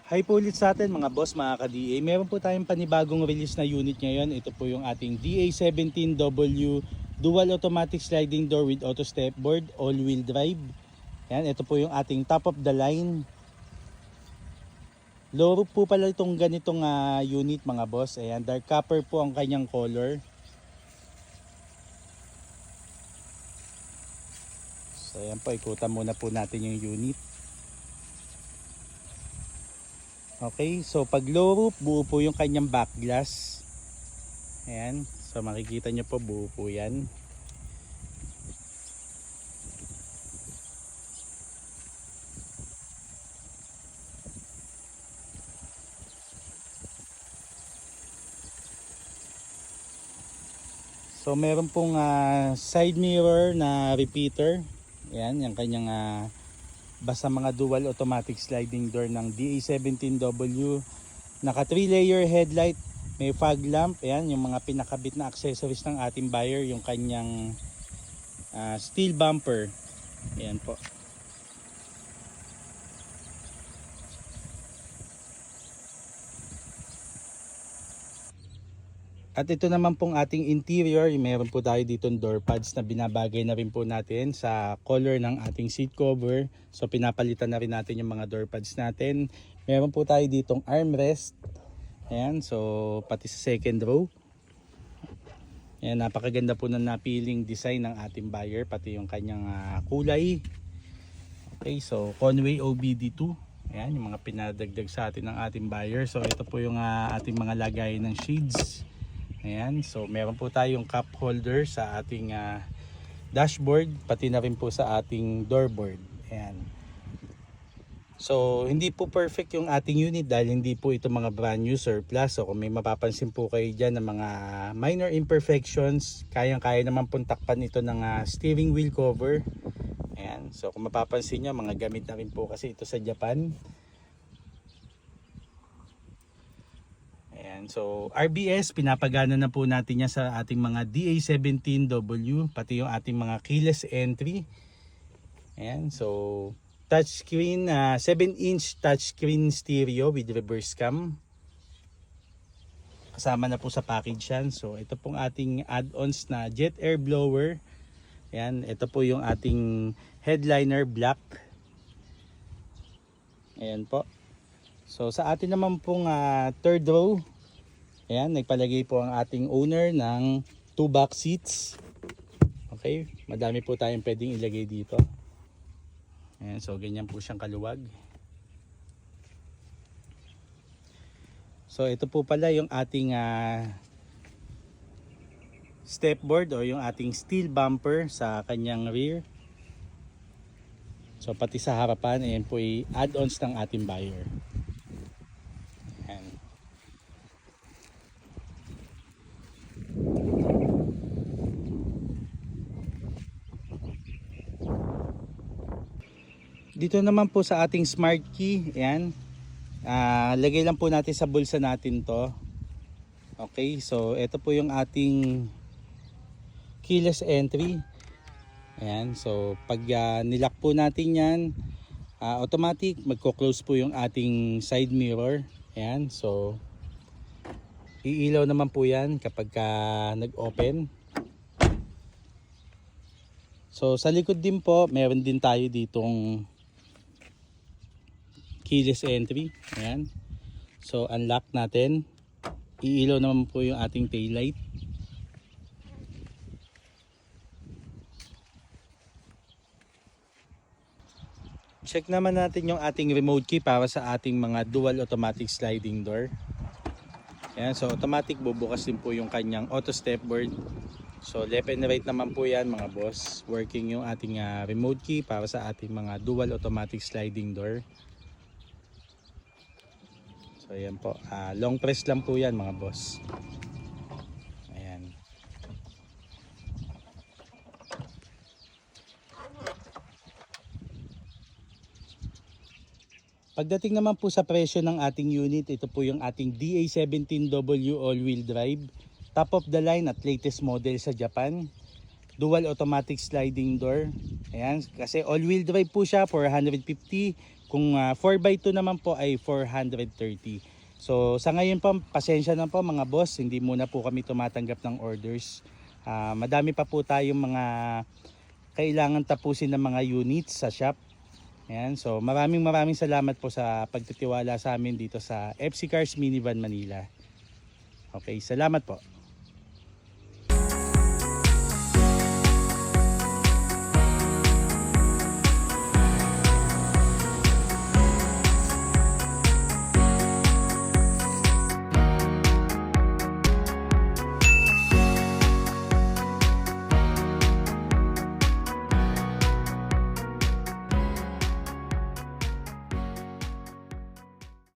Hi po ulit sa atin mga boss, mga ka-DA. Meron po tayong panibagong release na unit ngayon. Ito po yung ating DA17W Dual Automatic Sliding Door with Auto Step Board, all-wheel drive. Yan, ito po yung ating top of the line. Low roof po pala itong ganitong unit mga boss. Ayan, dark copper po ang kanyang color. So ayan po, ikutan muna po natin yung unit. Okay, so pag low roof, buo po yung kanyang back glass. Ayan, so makikita nyo po, buo po yan. So meron pong side mirror na repeater. Ayan, yung kanyang basta mga dual automatic sliding door ng DA17W. Naka 3 layer headlight, may fog lamp. Ayan, yung mga pinakabit na accessories ng ating buyer, yung kanyang steel bumper. Ayan po. At ito naman pong ating interior, meron po tayo dito door pads na binabagay na rin po natin sa color ng ating seat cover. So pinapalitan na rin natin yung mga door pads natin. Meron po tayo ditong armrest. Ayan, so pati sa second row. Ayan, napakaganda po ng napiling design ng ating buyer, pati yung kanyang kulay. Okay, so Conway OBD2. Ayan, yung mga pinadagdag sa atin ng ating buyer. So ito po yung ating mga lagay ng shades. Ayan, so meron po tayong cup holder sa ating dashboard, pati na rin po sa ating doorboard. Ayan. So hindi po perfect yung ating unit dahil hindi po ito mga brand new surplus. So kung may mapapansin po kayo dyan ng mga minor imperfections, kayang-kaya naman pong takpan ito ng steering wheel cover. Ayan, so kung mapapansin nyo, mga gamit na rin po kasi ito sa Japan. Ayan, so RBS, pinapagana na po natin yan sa ating mga DA17W, pati yung ating mga keyless entry. Ayan, so touchscreen, 7-inch touchscreen stereo with reverse cam. Kasama na po sa package yan. So ito pong ating add-ons na jet air blower. Ayan, ito po yung ating headliner black. Ayan po. So sa atin naman pong third row, ayan, nagpalagay po ang ating owner ng 2 box seats. Okay, madami po tayong pwedeng ilagay dito. Ayan, so ganyan po siyang kaluwag. So ito po pala yung ating stepboard o yung ating steel bumper sa kanyang rear. So pati sa harapan, ayan po ay add-ons ng ating buyer. Ayan. Dito naman po sa ating smart key, ayan. Lagay lang po natin sa bulsa natin to. Okay, so ito po yung ating keyless entry. Ayan, so pag nilock po natin yan, automatic magko-close po yung ating side mirror. Ayan, so iilaw naman po yan kapag nag-open. So sa likod din po, meron din tayo ditong keyless entry. Ayan, so unlock natin, iilaw naman po yung ating tail light. Check naman natin yung ating remote key para sa ating mga dual automatic sliding door. Ayan, so automatic bubukas din po yung kanyang auto step board. So left and right naman po yan mga boss. Working yung ating remote key para sa ating mga dual automatic sliding door. So ayan po, long press lang po yan mga boss. Ayan. Pagdating naman po sa presyo ng ating unit, ito po yung ating DA17W all-wheel drive. Top of the line at latest model sa Japan. Dual automatic sliding door. Ayan, kasi all-wheel drive po siya, 450. Kung 4x2 naman po ay 430. So sa ngayon po, pasensya na po mga boss, hindi muna po kami tumatanggap ng orders. Madami pa po tayong mga kailangan tapusin ng mga units sa shop. Ayan, so maraming salamat po sa pagtitiwala sa amin dito sa FC Cars Minivan Manila. Okay, salamat po.